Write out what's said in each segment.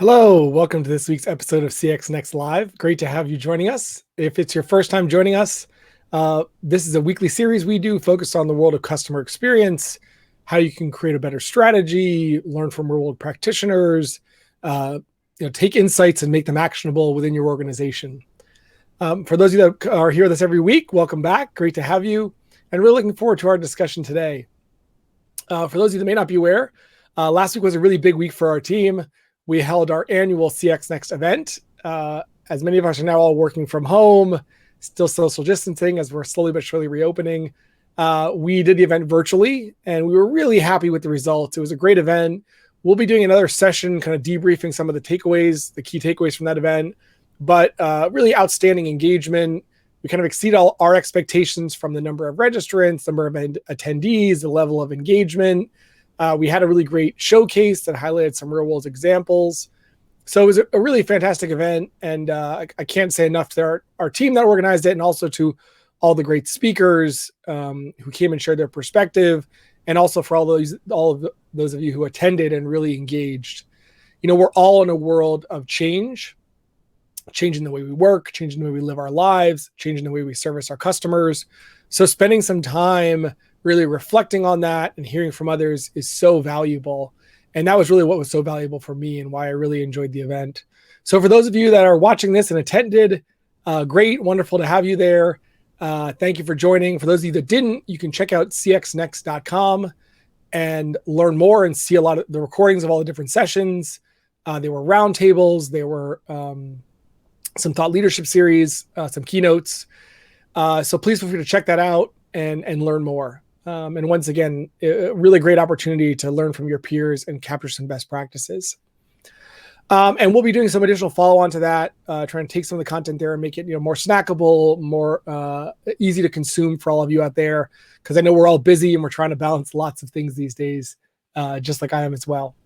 Hello, welcome to this week's episode of CXNext Live. Great to have you joining us. If it's your first time joining us, this is a weekly series we do focused on the world of customer experience, how you can create a better strategy, learn from real-world practitioners, take insights and make them actionable within your organization. For those of you that are here with us every week, welcome back. Great to have you, and really looking forward to our discussion today. For those of you that may not be aware, last week was a really big week for our team. We held our annual CXNext event. As many of us are now all working from home, still social distancing as we're slowly but surely reopening. We did the event virtually, and we were really happy with the results. It was a great event. We'll be doing another session, kind of debriefing some of the takeaways, the key takeaways from that event, but really outstanding engagement. We kind of exceed all our expectations from the number of registrants, number of attendees, the level of engagement. We had a really great showcase that highlighted some real world examples. So it was a really fantastic event. And I can't say enough to our team that organized it, and also to all the great speakers who came and shared their perspective, and also for all of those of you who attended and really engaged. You know, we're all in a world of change, changing the way we work, changing the way we live our lives, changing the way we service our customers. So spending some time really reflecting on that and hearing from others is so valuable. And that was really what was so valuable for me and why I really enjoyed the event. So for those of you that are watching this and attended, great, wonderful to have you there. Thank you for joining. For those of you that didn't, you can check out CXNext.com and learn more and see a lot of the recordings of all the different sessions. There were roundtables, there were some thought leadership series, some keynotes. So please feel free to check that out and learn more. And once again, a really great opportunity to learn from your peers and capture some best practices. And we'll be doing some additional follow-on to that, trying to take some of the content there and make it more snackable, more easy to consume for all of you out there, because I know we're all busy and we're trying to balance lots of things these days, just like I am as well.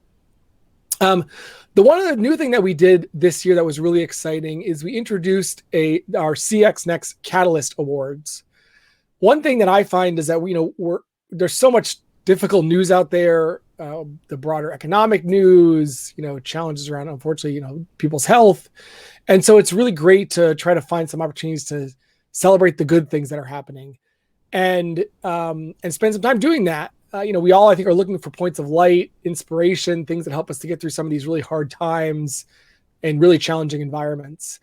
The one of the new thing that we did this year that was really exciting is we introduced our CXNext Catalyst Awards. One thing that I find is that there's so much difficult news out there, the broader economic news, challenges around, unfortunately, people's health. And so it's really great to try to find some opportunities to celebrate the good things that are happening and spend some time doing that. We all, I think, are looking for points of light, inspiration, things that help us to get through some of these really hard times and really challenging environments.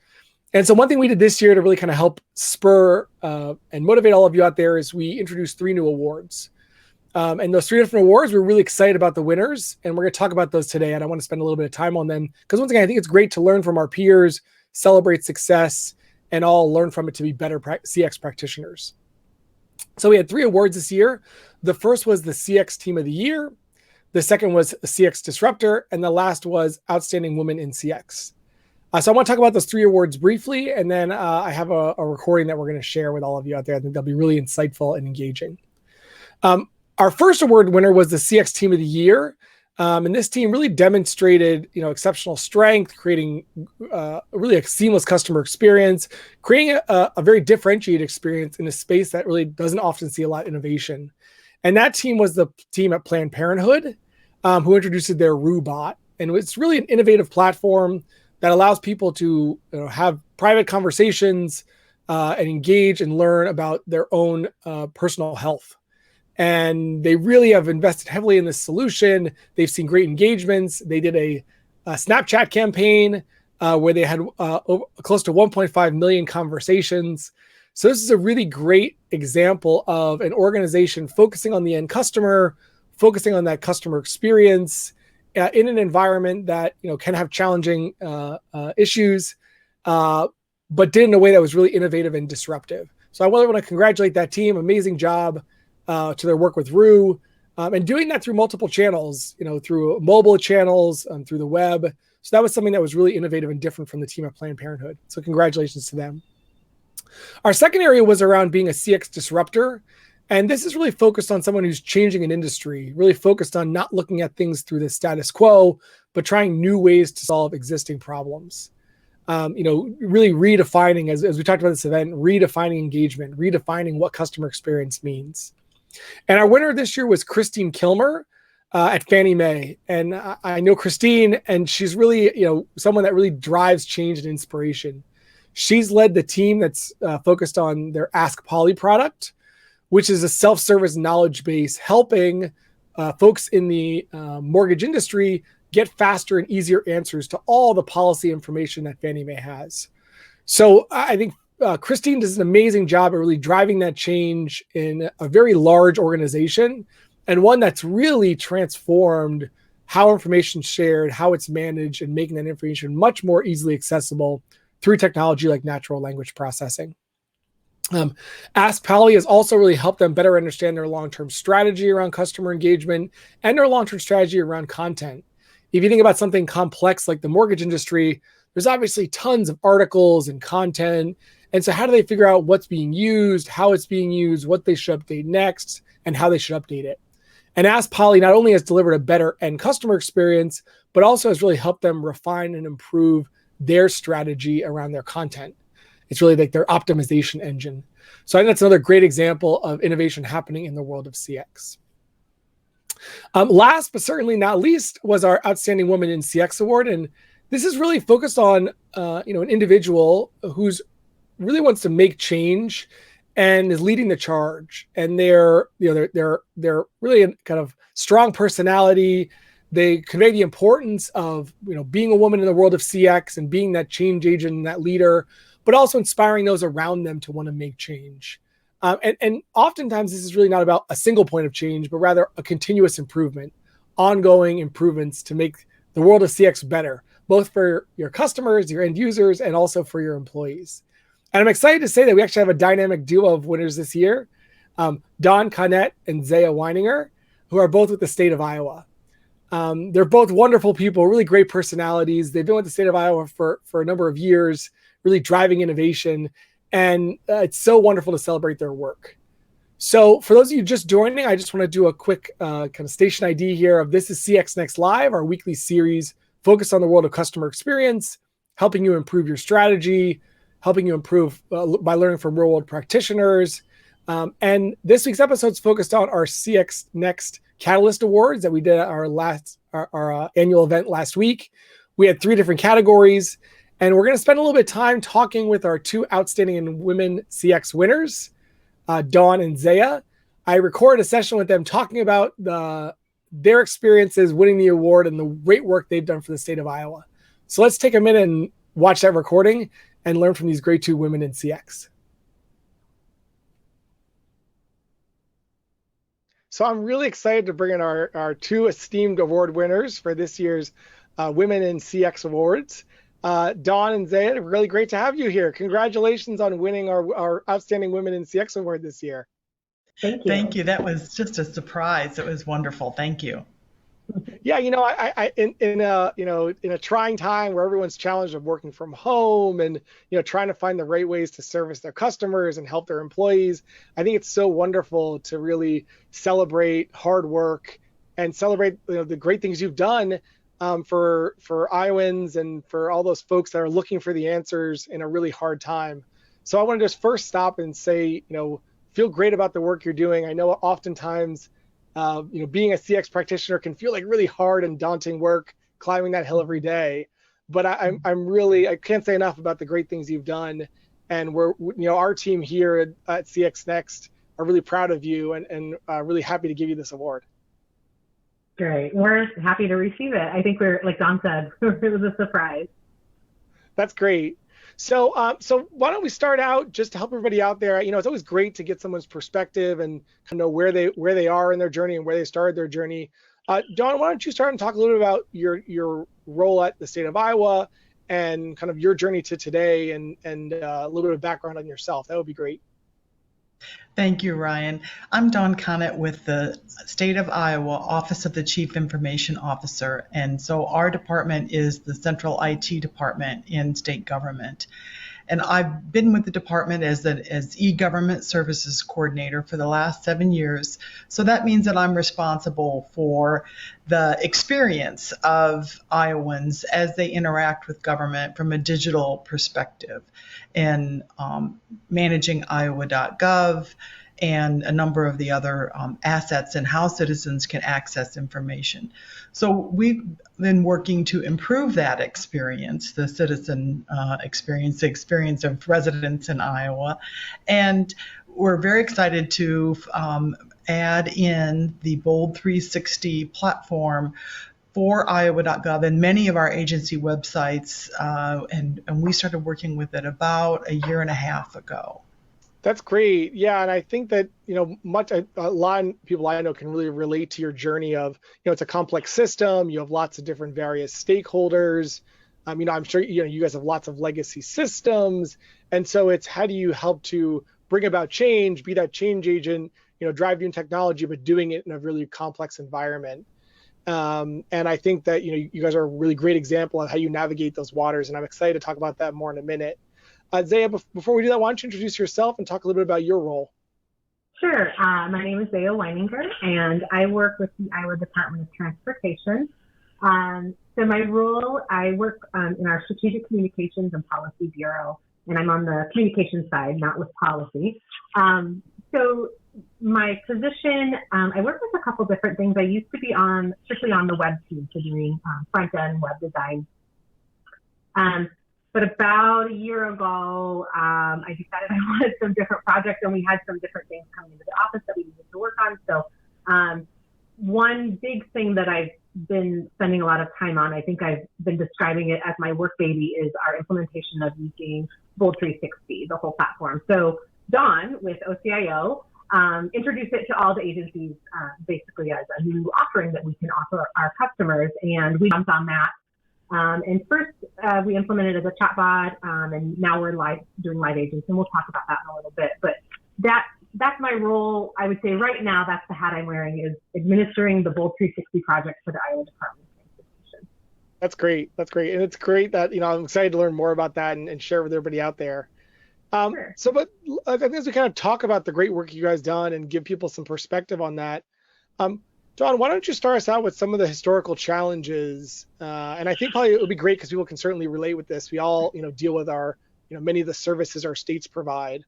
And so one thing we did this year to really kind of help spur and motivate all of you out there is we introduced 3 new awards. And those 3 different awards, we're really excited about the winners, and we're going to talk about those today. And I want to spend a little bit of time on them because, once again, I think it's great to learn from our peers, celebrate success, and all learn from it to be better CX practitioners. So we had 3 awards this year. The first was the CX Team of the Year. The second was the CX Disruptor. And the last was Outstanding Woman in CX. So I want to talk about those 3 awards briefly, and then I have a recording that we're going to share with all of you out there. I think they'll be really insightful and engaging. Our first award winner was the CX Team of the Year. And this team really demonstrated, exceptional strength, creating really a seamless customer experience, creating a very differentiated experience in a space that really doesn't often see a lot of innovation. And that team was the team at Planned Parenthood, who introduced their RooBot. And it's really an innovative platform that allows people to have private conversations and engage and learn about their own personal health. And they really have invested heavily in this solution. They've seen great engagements. They did a Snapchat campaign where they had close to 1.5 million conversations. So this is a really great example of an organization focusing on the end customer, focusing on that customer experience in an environment that can have challenging issues, but did in a way that was really innovative and disruptive. So I want to congratulate that team. Amazing job to their work with Roo, and doing that through multiple channels, through mobile channels, through the web. So that was something that was really innovative and different from the team at Planned Parenthood. So congratulations to them. Our second area was around being a CX disruptor. And this is really focused on someone who's changing an industry, really focused on not looking at things through the status quo, but trying new ways to solve existing problems. Really redefining, as we talked about this event, redefining engagement, redefining what customer experience means. And our winner this year was Christine Kilmer. at Fannie Mae, and I know Christine, and she's really, someone that really drives change and inspiration. She's led the team that's focused on their Ask Polly product, which is a self-service knowledge base helping folks in the mortgage industry get faster and easier answers to all the policy information that Fannie Mae has. So I think Christine does an amazing job at really driving that change in a very large organization, and one that's really transformed how information is shared, how it's managed, and making that information much more easily accessible through technology like natural language processing. Ask Polly has also really helped them better understand their long-term strategy around customer engagement and their long-term strategy around content. If you think about something complex like the mortgage industry, there's obviously tons of articles and content. And so how do they figure out what's being used, how it's being used, what they should update next, and how they should update it? And Ask Polly not only has delivered a better end customer experience, but also has really helped them refine and improve their strategy around their content. It's really like their optimization engine. So I think that's another great example of innovation happening in the world of CX. Last but certainly not least was our Outstanding Woman in CX Award. And this is really focused on an individual who's really wants to make change and is leading the charge. And they're really a kind of strong personality. They convey the importance of being a woman in the world of CX and being that change agent and that leader, but also inspiring those around them to want to make change. And oftentimes this is really not about a single point of change, but rather a continuous improvement, ongoing improvements to make the world of CX better, both for your customers, your end users, and also for your employees. And I'm excited to say that we actually have a dynamic duo of winners this year, Connet and Zhaia Wineinger, who are both with the state of Iowa. They're both wonderful people, really great personalities. They've been with the state of Iowa for a number of years, really driving innovation. And it's so wonderful to celebrate their work. So for those of you just joining, I just want to do a quick kind of station ID here of this is CXNext Live, our weekly series focused on the world of customer experience, helping you improve your strategy, helping you improve by learning from real-world practitioners. And this week's episode is focused on our CXNext Catalyst Awards that we did at our annual event last week. We had 3 different categories, and we're going to spend a little bit of time talking with our 2 outstanding women CX winners, Dawn and Zhaia. I recorded a session with them talking about their experiences winning the award and the great work they've done for the state of Iowa. So let's take a minute and watch that recording and learn from these great 2 women in CX. So I'm really excited to bring in our 2 esteemed award winners for this year's Women in CX Awards. Dawn and Zhaia, really great to have you here. Congratulations on winning our Outstanding Women in CX Award this year. Thank you. Thank you. That was just a surprise. It was wonderful. Thank you. Yeah, in a trying time where everyone's challenged of working from home and trying to find the right ways to service their customers and help their employees, I think it's so wonderful to really celebrate hard work and celebrate the great things you've done for Iowans and for all those folks that are looking for the answers in a really hard time. So I want to just first stop and say, feel great about the work you're doing. I know oftentimes being a CX practitioner can feel like really hard and daunting work, climbing that hill every day. But I can't say enough about the great things you've done. And our team here at CXNext are really proud of you and really happy to give you this award. Great. We're happy to receive it. I think we're, like Don said, it was a surprise. That's great. So why don't we start out just to help everybody out there? It's always great to get someone's perspective and kind of know where they are in their journey and where they started their journey. Dawn, why don't you start and talk a little bit about your role at the state of Iowa and kind of your journey to today and a little bit of background on yourself. That would be great. Thank you, Ryan. I'm Dawn Connet with the State of Iowa Office of the Chief Information Officer. And so our department is the central IT department in state government. And I've been with the department as e-government services coordinator for the last 7 years. So that means that I'm responsible for the experience of Iowans as they interact with government from a digital perspective and managing iowa.gov and a number of the other assets and how citizens can access information. So we've been working to improve that experience, the citizen experience, the experience of residents in Iowa. And we're very excited to add in the Bold 360 platform for Iowa.gov and many of our agency websites, and we started working with it about a year and a half ago. That's great. Yeah, and I think that, a lot of people I know can really relate to your journey of, it's a complex system. You have lots of different various stakeholders. I'm sure, you guys have lots of legacy systems. And so it's how do you help to bring about change, be that change agent, drive new technology, but doing it in a really complex environment. And I think that, you guys are a really great example of how you navigate those waters. And I'm excited to talk about that more in a minute. Zhaia, before we do that, why don't you introduce yourself and talk a little bit about your role? Sure. My name is Zhaia Wineinger, and I work with the Iowa Department of Transportation. So my role, I work in our Strategic Communications and Policy Bureau, and I'm on the communication side, not with policy. So my position, I work with a couple different things. I used to be strictly on the web team, so doing front-end web design. But about a year ago, I decided I wanted some different projects, and we had some different things coming into the office that we needed to work on. So one big thing that I've been spending a lot of time on, I think I've been describing it as my work baby, is our implementation of using Bold 360, the whole platform. So Dawn with OCIO introduced it to all the agencies basically as a new offering that we can offer our customers, and we jumped on that. And first, we implemented it as a chatbot, and now we're doing live agents, and we'll talk about that in a little bit. But that's my role. I would say right now, that's the hat I'm wearing, is administering the Bold 360 project for the Iowa Department of Transportation. That's great. That's great. And it's great that, I'm excited to learn more about that and share with everybody out there. Sure. But I think as we kind of talk about the great work you guys done and give people some perspective on that, Dawn, why don't you start us out with some of the historical challenges? And I think probably it would be great because people can certainly relate with this. We all, deal with our, many of the services our states provide.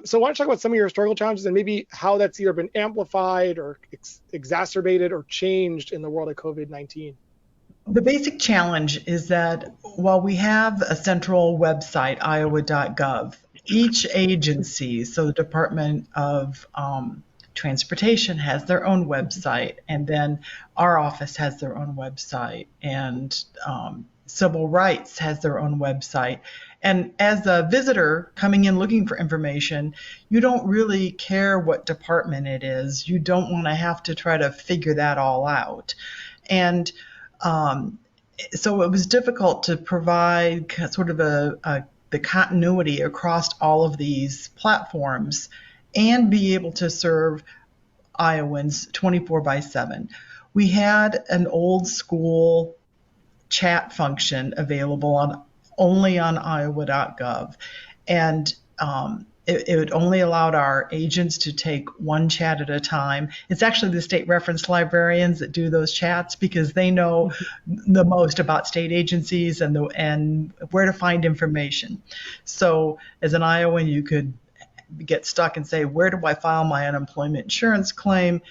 So why don't you talk about some of your historical challenges and maybe how that's either been amplified or exacerbated or changed in the world of COVID-19? The basic challenge is that while we have a central website, iowa.gov, each agency, so the Department of Transportation has their own website, and then our office has their own website, and Civil Rights has their own website. And as a visitor coming in looking for information, you don't really care what department it is. You don't want to have to try to figure that all out. And so it was difficult to provide sort of the continuity across all of these platforms and be able to serve Iowans 24/7. We had an old school chat function available only on iowa.gov, and it only allowed our agents to take one chat at a time. It's actually the state reference librarians that do those chats because they know the most about state agencies and where to find information. So as an Iowan, you could get stuck and say, where do I file my unemployment insurance claim?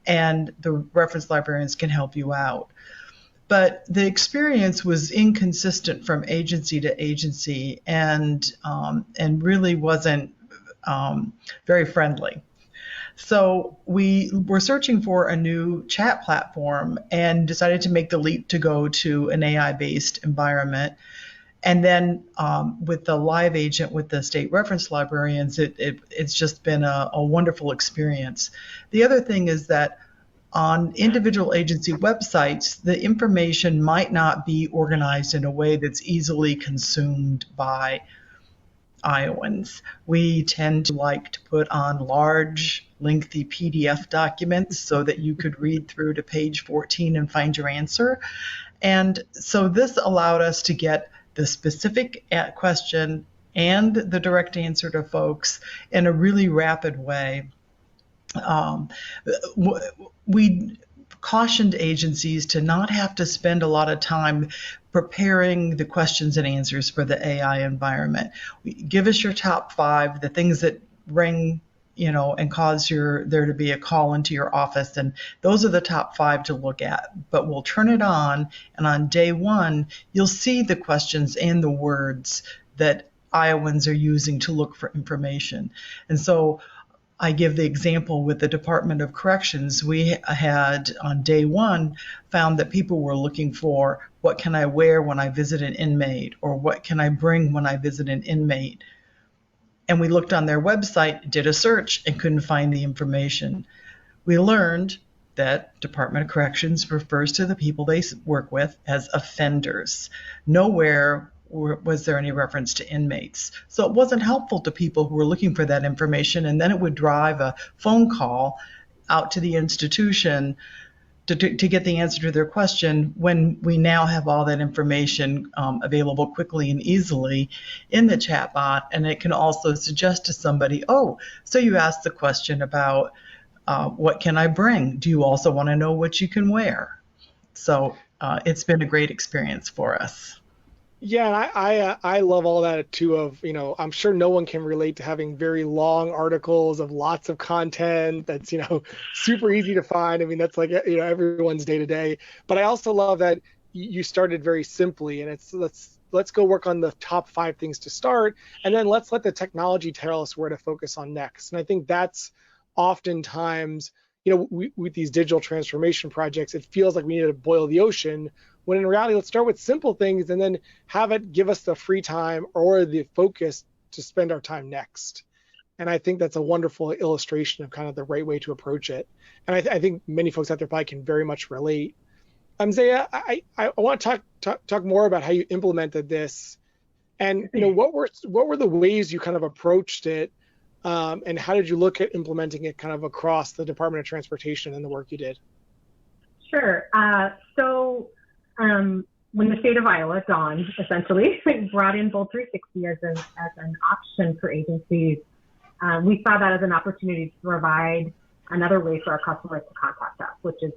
And the reference librarians can help you out. But the experience was inconsistent from agency to agency and really wasn't very friendly. So we were searching for a new chat platform and decided to make the leap to go to an AI-based environment. And then with the live agent with the state reference librarians, it's just been a wonderful experience. The other thing is that on individual agency websites, the information might not be organized in a way that's easily consumed by Iowans. We tend to like to put on large, lengthy PDF documents so that you could read through to page 14 and find your answer. And so this allowed us to get the specific question and the direct answer to folks in a really rapid way. We cautioned agencies to not have to spend a lot of time preparing the questions and answers for the AI environment. Give us your top 5, the things that ring and cause there to be a call into your office. And those are the top 5 to look at. But we'll turn it on, and on day 1, you'll see the questions and the words that Iowans are using to look for information. And so I give the example with the Department of Corrections. We had on day 1 found that people were looking for, what can I wear when I visit an inmate, or what can I bring when I visit an inmate? And we looked on their website, did a search, and couldn't find the information. We learned that Department of Corrections refers to the people they work with as offenders. Nowhere was there any reference to inmates. So it wasn't helpful to people who were looking for that information, and then it would drive a phone call out to the institution to get the answer to their question, when we now have all that information available quickly and easily in the chatbot. And it can also suggest to somebody, oh, so you asked the question about what can I bring? Do you also want to know what you can wear? So it's been a great experience for us. Yeah, I love all that too. I'm sure no one can relate to having very long articles of lots of content that's, super easy to find. I mean, that's like, everyone's day to day. But I also love that you started very simply, and it's let's go work on the top 5 things to start, and then let's let the technology tell us where to focus on next. And I think that's oftentimes, with these digital transformation projects, it feels like we need to boil the ocean, when in reality, let's start with simple things and then have it give us the free time or the focus to spend our time next. And I think that's a wonderful illustration of kind of the right way to approach it. And I think many folks out there probably can very much relate. Zhaia, I want to talk more about how you implemented this, and what were the ways you kind of approached it, and how did you look at implementing it kind of across the Department of Transportation and the work you did? Sure. When the state of Iowa, Dawn, essentially brought in Bold 360 as an option for agencies, we saw that as an opportunity to provide another way for our customers to contact us, which is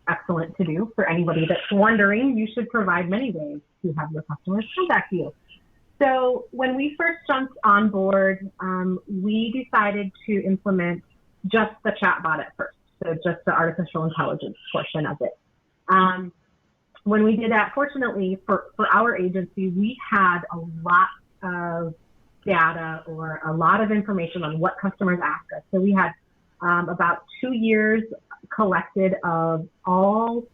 excellent to do. For anybody that's wondering, you should provide many ways to have your customers contact you. So when we first jumped on board, we decided to implement just the chatbot at first, so just the artificial intelligence portion of it. When we did that, fortunately for our agency, we had a lot of data or a lot of information on what customers ask us. So we had about 2 years collected of all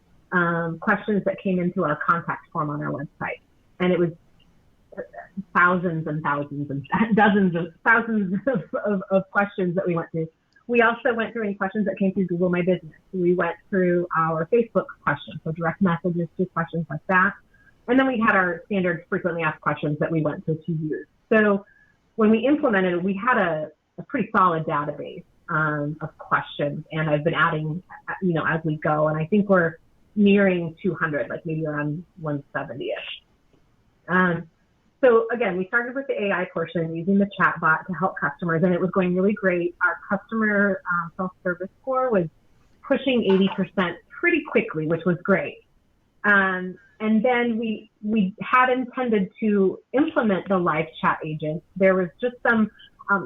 questions that came into our contact form on our website. And it was thousands and thousands and dozens of thousands of questions that we went through. We also went through any questions that came through Google My Business. We went through our Facebook questions, so direct messages to questions like that. And then we had our standard frequently asked questions that we went through 2 years. So when we implemented it, we had a pretty solid database of questions, and I've been adding, as we go. And I think we're nearing 200, like maybe around 170-ish. So again, we started with the AI portion using the chatbot to help customers, and it was going really great. Our customer self-service score was pushing 80% pretty quickly, which was great. And then we had intended to implement the live chat agent. There was just some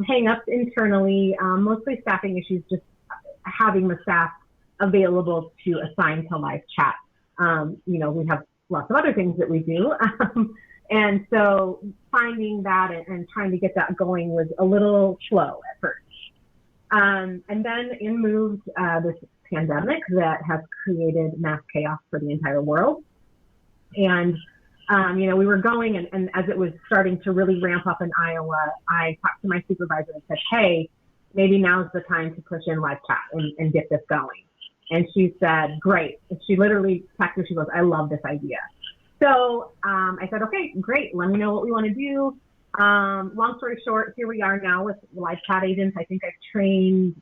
hang-ups internally, mostly staffing issues, just having the staff available to assign to live chat. We have lots of other things that we do. And so finding that and trying to get that going was a little slow at first. And then in moved this pandemic that has created mass chaos for the entire world. And, we were going, and as it was starting to really ramp up in Iowa, I talked to my supervisor and said, hey, maybe now's the time to push in live chat and get this going. And she said, great. And she literally texted, she goes, I love this idea. So I said, okay, great. Let me know what we want to do. Long story short, here we are now with live chat agents. I think I've trained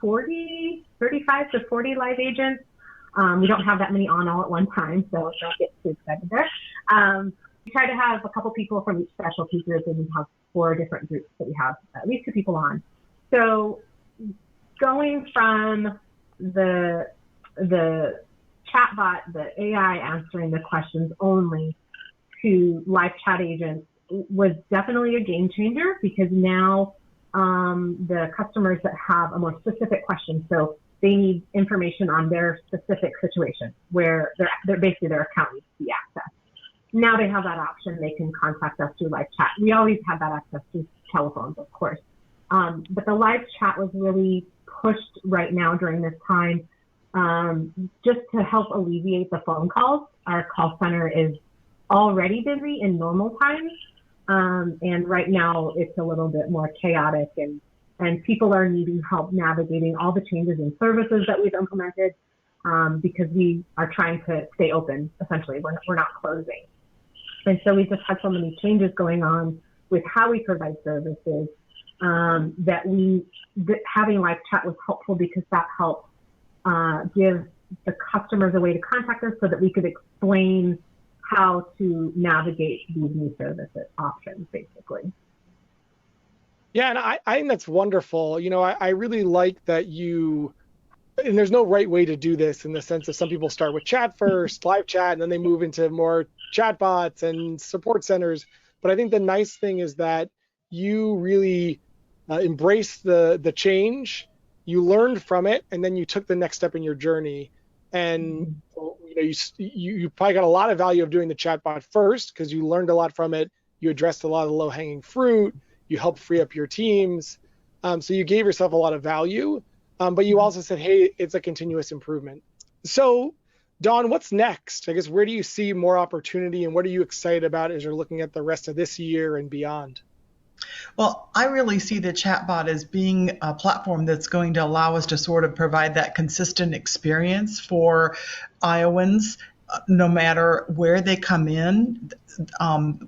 35 to 40 live agents. We don't have that many on all at one time, so don't get too excited there. We try to have a couple people from each specialty group, and we have 4 different groups that we have at least 2 people on. So going from the chatbot, the AI answering the questions only, to live chat agents was definitely a game changer, because now the customers that have a more specific question. So they need information on their specific situation where they're basically their account needs to be accessed. Now they have that option. They can contact us through live chat. We always had that access through telephones, of course. But the live chat was really pushed right now during this time just to help alleviate the phone calls. Our call center is already busy in normal times. And right now it's a little bit more chaotic and people are needing help navigating all the changes in services that we've implemented because we are trying to stay open, essentially. We're not closing. And so we just had so many changes going on with how we provide services that having live chat was helpful because that helped give the customers a way to contact us so that we could explain how to navigate these new services options, basically. Yeah, and I think that's wonderful. I really like that and there's no right way to do this in the sense that some people start with chat first, live chat, and then they move into more chatbots and support centers. But I think the nice thing is that you really embrace the change, you learned from it, and then you took the next step in your journey. And you probably got a lot of value of doing the chatbot first because you learned a lot from it. You addressed a lot of the low-hanging fruit. You helped free up your teams. So you gave yourself a lot of value. But you also said, hey, it's a continuous improvement. So, Dawn, what's next? I guess where do you see more opportunity and what are you excited about as you're looking at the rest of this year and beyond? Well, I really see the chatbot as being a platform that's going to allow us to sort of provide that consistent experience for Iowans, no matter where they come in,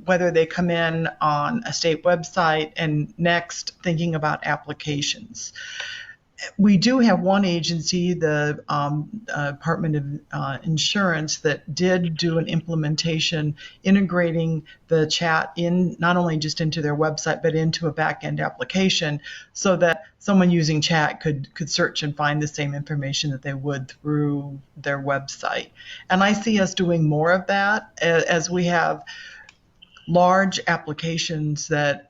whether they come in on a state website and next thinking about applications. We do have one agency, the Department of Insurance, that did do an implementation integrating the chat in not only just into their website, but into a back-end application so that someone using chat could search and find the same information that they would through their website. And I see us doing more of that as we have large applications that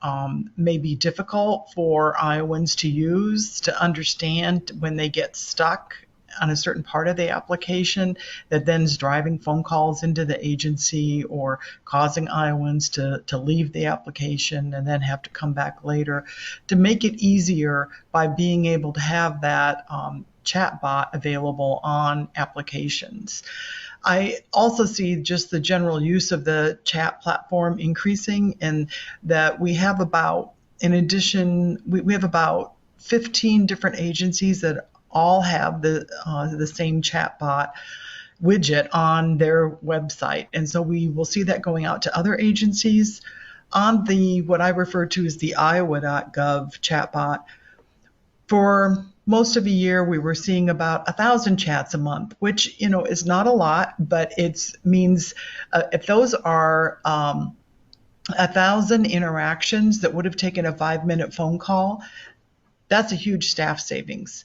may be difficult for Iowans to use, to understand when they get stuck on a certain part of the application that then is driving phone calls into the agency or causing Iowans to leave the application and then have to come back later. To make it easier by being able to have that chatbot available on applications. I also see just the general use of the chat platform increasing, and that we have about, in addition, we have about 15 different agencies that all have the same chatbot widget on their website. And so we will see that going out to other agencies. On the, what I refer to as the Iowa.gov chatbot, for most of a year, we were seeing about 1,000 chats a month, which, is not a lot, but it means if those are 1,000 interactions that would have taken a 5-minute phone call, that's a huge staff savings.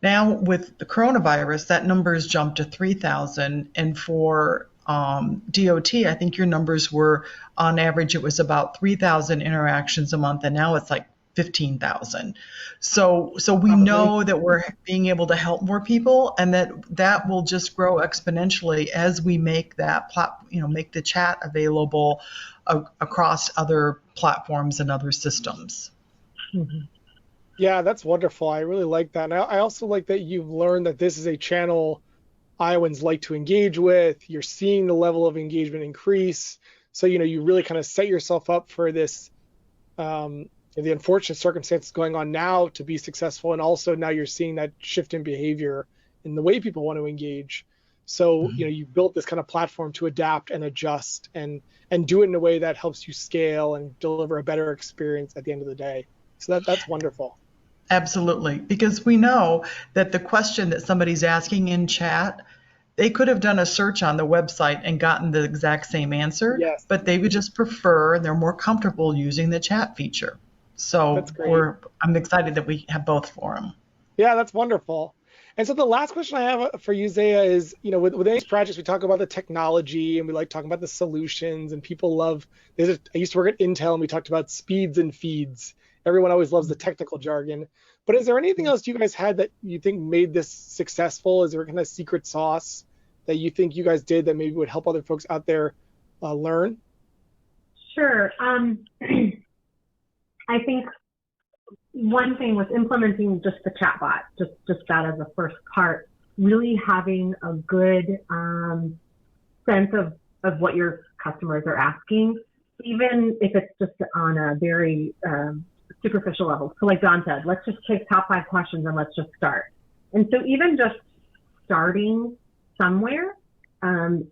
Now, with the coronavirus, that number has jumped to 3,000, and for DOT, I think your numbers were, on average, it was about 3,000 interactions a month, and now it's like 15,000. So we know that we're being able to help more people, and that will just grow exponentially as we make that make the chat available across other platforms and other systems. Mm-hmm. Yeah, that's wonderful. I really like that. And I also like that you've learned that this is a channel Iowans like to engage with. You're seeing the level of engagement increase. So, you really kind of set yourself up for this the unfortunate circumstances going on now to be successful, and also now you're seeing that shift in behavior in the way people want to engage. So you built this kind of platform to adapt and adjust and do it in a way that helps you scale and deliver a better experience at the end of the day. So that's wonderful. Absolutely, because we know that the question that somebody's asking in chat, they could have done a search on the website and gotten the exact same answer, yes, but they would just prefer, and they're more comfortable using the chat feature. So I'm excited that we have both for them. Yeah, that's wonderful. And so the last question I have for you, Zhaia, is, with any projects, we talk about the technology and we like talking about the solutions, and people love, I used to work at Intel and we talked about speeds and feeds. everyone always loves the technical jargon. But is there anything else you guys had that you think made this successful? Is there a kind of secret sauce that you think you guys did that maybe would help other folks out there learn? Sure. I think one thing was implementing just the chatbot, just that as a first part, really having a good sense of what your customers are asking, even if it's just on a very superficial level. So like Don said, let's just take top 5 questions and let's just start. And so even just starting somewhere,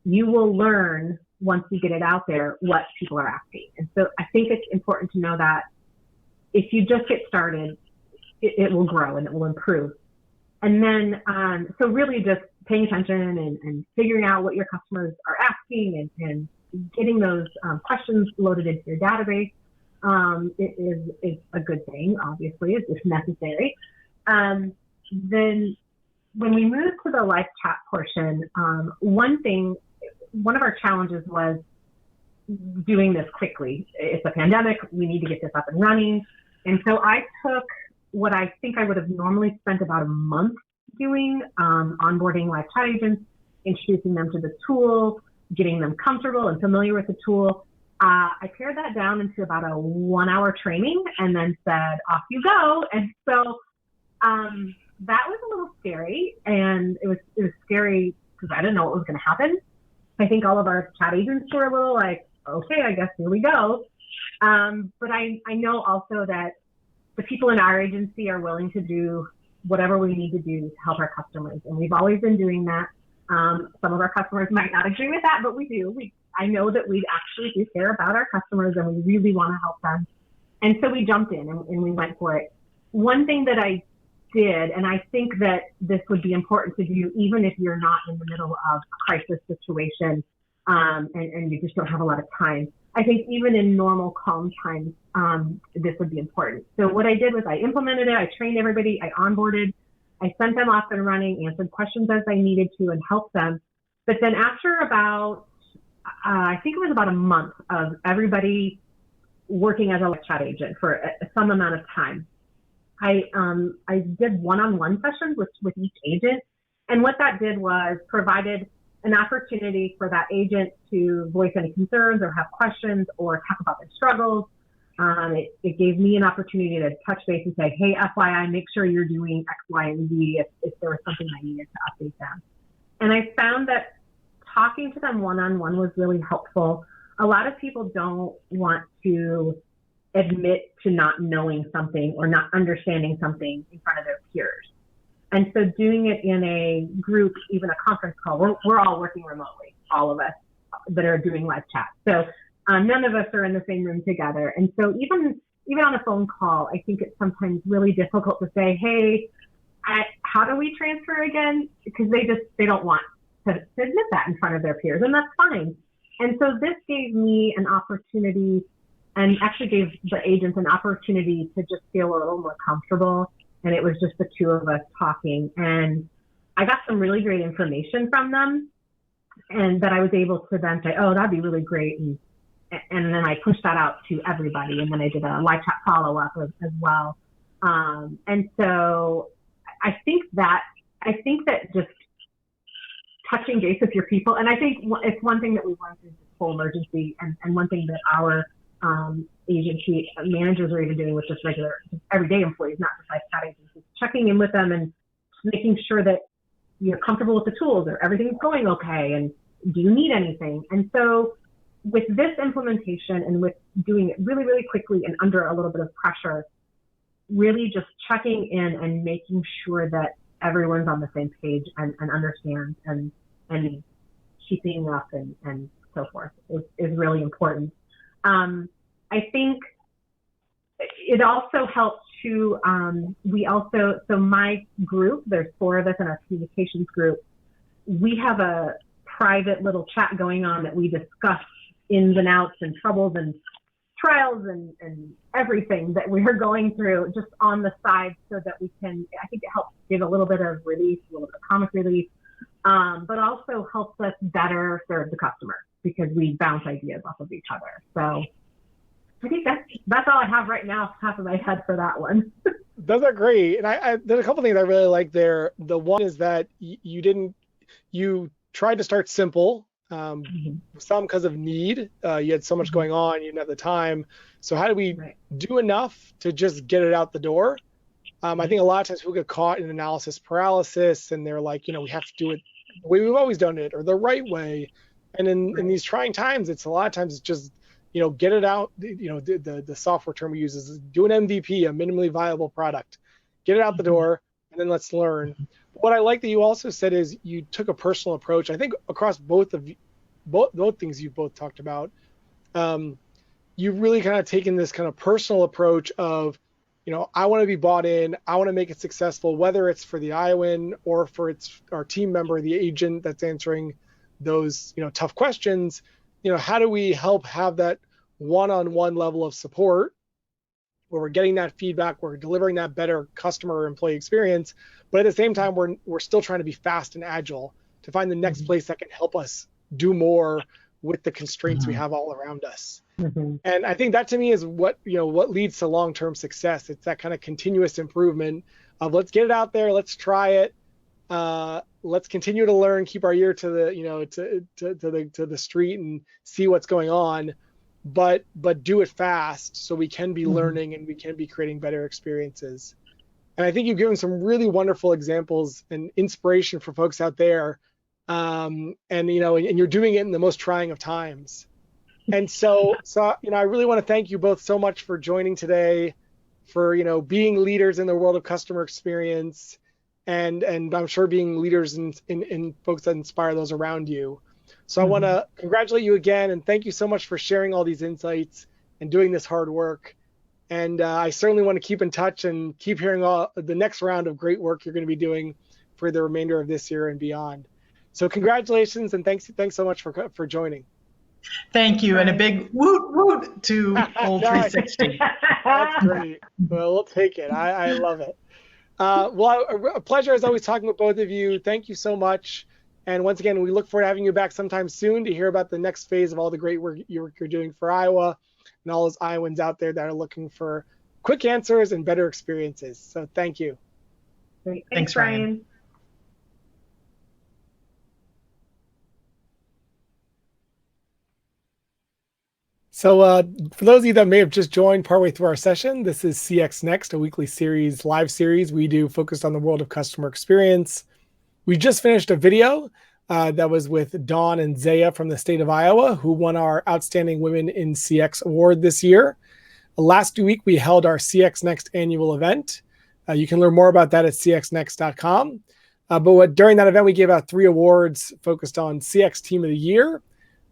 you will learn once you get it out there what people are asking. And so I think it's important to know that if you just get started, it will grow and it will improve. And then, so really just paying attention and figuring out what your customers are asking and getting those questions loaded into your database is a good thing, obviously, it's necessary. Then when we moved to the live chat portion, one of our challenges was doing this quickly. It's a pandemic, we need to get this up and running. And so I took what I think I would have normally spent about a month doing, onboarding live chat agents, introducing them to the tool, getting them comfortable and familiar with the tool. I pared that down into about a 1-hour training and then said, off you go. And so that was a little scary, and it was scary because I didn't know what was going to happen. I think all of our chat agents were a little like, okay, I guess here we go. But I know also that the people in our agency are willing to do whatever we need to do to help our customers. And we've always been doing that. Some of our customers might not agree with that, but we do. I know that we actually do care about our customers and we really want to help them. And so we jumped in and we went for it. One thing that I did, and I think that this would be important to do even if you're not in the middle of a crisis situation and you just don't have a lot of time. I think even in normal calm times, this would be important. So what I did was I implemented it, I trained everybody, I onboarded, I sent them off and running, answered questions as I needed to and helped them. But then after about, I think it was about a month of everybody working as a chat agent for some amount of time, I did one-on-one sessions with each agent. And what that did was provided an opportunity for that agent to voice any concerns or have questions or talk about their struggles. It gave me an opportunity to touch base and say, hey, FYI, make sure you're doing X, Y, and Z if there was something I needed to update them. And I found that talking to them one-on-one was really helpful. A lot of people don't want to admit to not knowing something or not understanding something in front of their peers. And so doing it in a group, even a conference call, we're all working remotely, all of us that are doing live chat. So none of us are in the same room together. And so even on a phone call, I think it's sometimes really difficult to say, hey, how do we transfer again? Because they don't want to admit that in front of their peers, and that's fine. And so this gave me an opportunity and actually gave the agents an opportunity to just feel a little more comfortable. And it was just the two of us talking. And I got some really great information from them and that I was able to then say, oh, that'd be really great. And then I pushed that out to everybody. And then I did a live chat follow-up as well. And so I think that just touching base with your people, and I think it's one thing that we learned through this whole emergency, and one thing that our agency managers are even doing with just regular everyday employees, not just like chat agents, is checking in with them and making sure that you're comfortable with the tools or everything's going okay and do you need anything. And so with this implementation and with doing it really, really quickly and under a little bit of pressure, really just checking in and making sure that everyone's on the same page and understands and keeping up and so forth is really important. I think it also helps to, so my group, there's 4 of us in our communications group, we have a private little chat going on that we discuss ins and outs and troubles and trials and everything that we're going through just on the side so that we can, I think it helps give a little bit of relief, a little bit of comic relief, but also helps us better serve the customer because we bounce ideas off of each other. So I think that's all I have right now off the top of my head for that one. Those are great. And I there's a couple things I really like there. The one is that you tried to start simple, some because of need. You had so much going on, you didn't have the time. So how do we do enough to just get it out the door? I think a lot of times people get caught in analysis paralysis, and they're like, we have to do it the way we've always done it or the right way. And in these trying times, it's a lot of times it's just, get it out. The software term we use is do an MVP, a minimally viable product, get it out the door, and then let's learn. What I like that you also said is you took a personal approach. I think across both things you both talked about, you've really kind of taken this kind of personal approach of, I want to be bought in. I want to make it successful, whether it's for the Iowan or for our team member, the agent that's answering those, tough questions. How do we help have that one-on-one level of support where we're getting that feedback, we're delivering that better customer or employee experience, but at the same time, we're still trying to be fast and agile to find the next place that can help us do more with the constraints we have all around us. And I think that to me is what leads to long-term success. It's that kind of continuous improvement of let's get it out there, let's try it, let's continue to learn, keep our ear to the street and see what's going on, but do it fast so we can be learning and we can be creating better experiences. And I think you've given some really wonderful examples and inspiration for folks out there. And you're doing it in the most trying of times. And so I really want to thank you both so much for joining today, for being leaders in the world of customer experience, and I'm sure being leaders in folks that inspire those around you. So I want to congratulate you again and thank you so much for sharing all these insights and doing this hard work. And I certainly want to keep in touch and keep hearing all the next round of great work you're going to be doing for the remainder of this year and beyond. So congratulations and thanks so much for joining. Thank you, and a big woot woot to Old 360. That's great. Well, we'll take it. I love it. Well, a pleasure as always talking with both of you. Thank you so much. And once again, we look forward to having you back sometime soon to hear about the next phase of all the great work you're doing for Iowa and all those Iowans out there that are looking for quick answers and better experiences. So thank you. Great. Thanks, Ryan. So for those of you that may have just joined partway through our session, this is CX Next, a weekly live series we do focused on the world of customer experience. We just finished a video that was with Dawn and Zhaia from the state of Iowa, who won our Outstanding Women in CX Award this year. Last week, we held our CX Next annual event. You can learn more about that at CXNext.com. During that event, we gave out 3 awards focused on CX Team of the Year,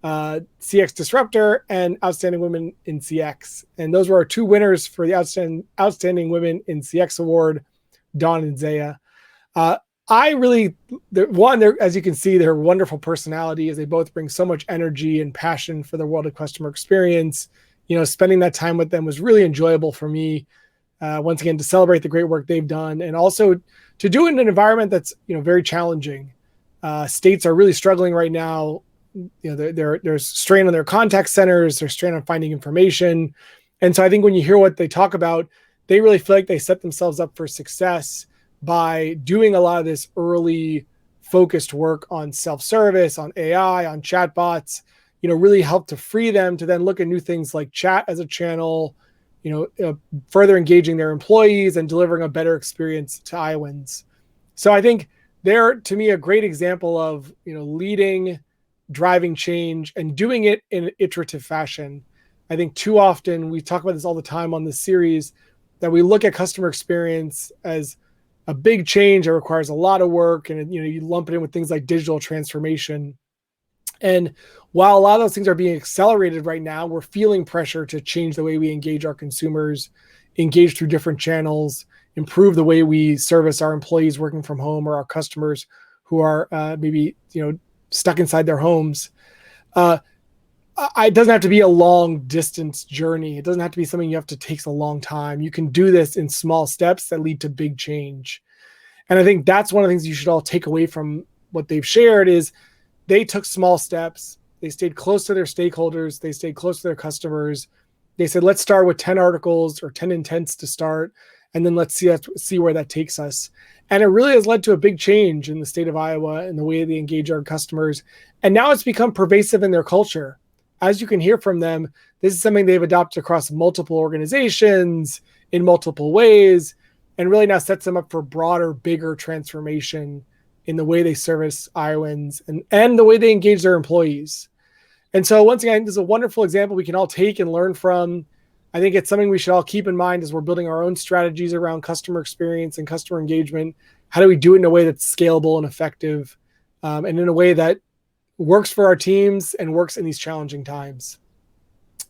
CX Disruptor, and Outstanding Women in CX. And those were our 2 winners for the Outstanding Women in CX Award, Dawn and Zhaia. As you can see, their wonderful personality as they both bring so much energy and passion for the world of customer experience. Spending that time with them was really enjoyable for me. Once again, to celebrate the great work they've done and also to do it in an environment that's, very challenging. States are really struggling right now. There's strain on their contact centers, there's strain on finding information. And so I think when you hear what they talk about, they really feel like they set themselves up for success by doing a lot of this early focused work on self-service, on AI, on chatbots, really help to free them to then look at new things like chat as a channel, further engaging their employees and delivering a better experience to Iowans. So I think they're, to me, a great example of, leading, driving change and doing it in an iterative fashion. I think too often, we talk about this all the time on this series, that we look at customer experience as a big change that requires a lot of work. And, you lump it in with things like digital transformation. And while a lot of those things are being accelerated right now, we're feeling pressure to change the way we engage our consumers, engage through different channels, improve the way we service our employees working from home or our customers who are maybe, stuck inside their homes. It doesn't have to be a long distance journey. It doesn't have to be something you have to take a long time. You can do this in small steps that lead to big change. And I think that's one of the things you should all take away from what they've shared is they took small steps. They stayed close to their stakeholders. They stayed close to their customers. they said, let's start with 10 articles or 10 intents to start, and then let's see where that takes us. And it really has led to a big change in the state of Iowa and the way they engage our customers. And now it's become pervasive in their culture. As you can hear from them, this is something they've adopted across multiple organizations in multiple ways, and really now sets them up for broader, bigger transformation in the way they service Iowans and the way they engage their employees. And so once again, this is a wonderful example we can all take and learn from. I think it's something we should all keep in mind as we're building our own strategies around customer experience and customer engagement. How do we do it in a way that's scalable and effective, and in a way that works for our teams and works in these challenging times?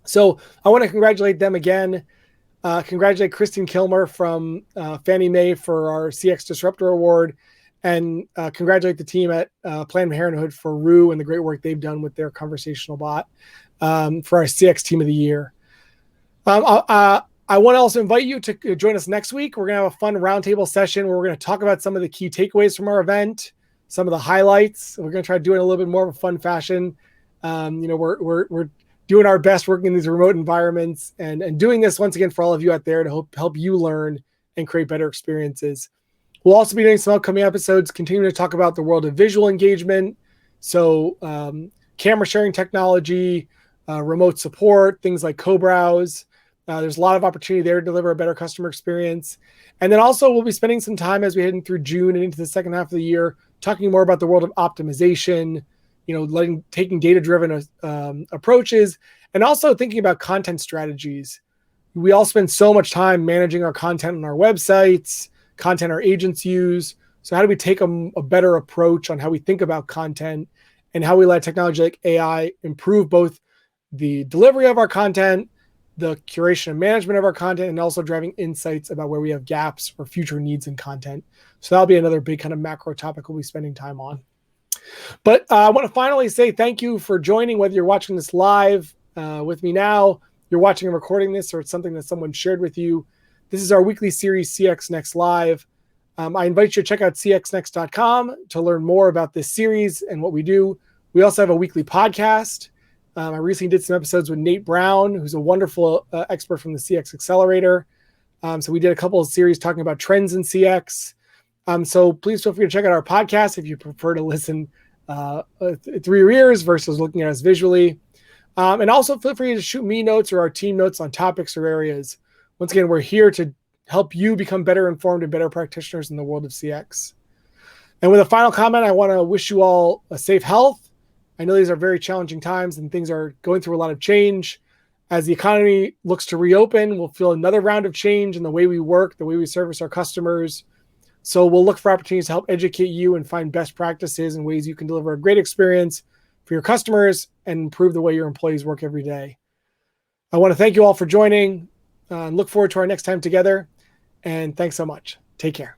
So I want to congratulate them again. Congratulate Kristen Kilmer from Fannie Mae for our CX Disruptor Award, and congratulate the team at Planned Parenthood for Rue and the great work they've done with their conversational bot for our CX Team of the Year. I want to also invite you to join us next week. We're going to have a fun roundtable session where we're going to talk about some of the key takeaways from our event, some of the highlights. We're going to try to do it in a little bit more of a fun fashion. We're doing our best working in these remote environments and doing this once again for all of you out there to help you learn and create better experiences. We'll also be doing some upcoming episodes, continuing to talk about the world of visual engagement. So camera sharing technology, remote support, things like co-browse. There's a lot of opportunity there to deliver a better customer experience. And then also we'll be spending some time as we head in through June and into the second half of the year, talking more about the world of optimization, taking data-driven approaches, and also thinking about content strategies. We all spend so much time managing our content on our websites, content our agents use. So how do we take a better approach on how we think about content and how we let technology like AI improve both the delivery of our content, the curation and management of our content, and also driving insights about where we have gaps or future needs in content. So that'll be another big kind of macro topic we'll be spending time on. But I want to finally say thank you for joining, whether you're watching this live with me now, you're watching and recording this, or it's something that someone shared with you. This is our weekly series, CX Next Live. I invite you to check out CXNext.com to learn more about this series and what we do. We also have a weekly podcast. I recently did some episodes with Nate Brown, who's a wonderful expert from the CX Accelerator. So we did a couple of series talking about trends in CX. So please feel free to check out our podcast if you prefer to listen through your ears versus looking at us visually. And also feel free to shoot me notes or our team notes on topics or areas. Once again, we're here to help you become better informed and better practitioners in the world of CX. And with a final comment, I want to wish you all a safe health. I know these are very challenging times and things are going through a lot of change. As the economy looks to reopen, we'll feel another round of change in the way we work, the way we service our customers. So we'll look for opportunities to help educate you and find best practices and ways you can deliver a great experience for your customers and improve the way your employees work every day. I want to thank you all for joining and look forward to our next time together. And thanks so much. Take care.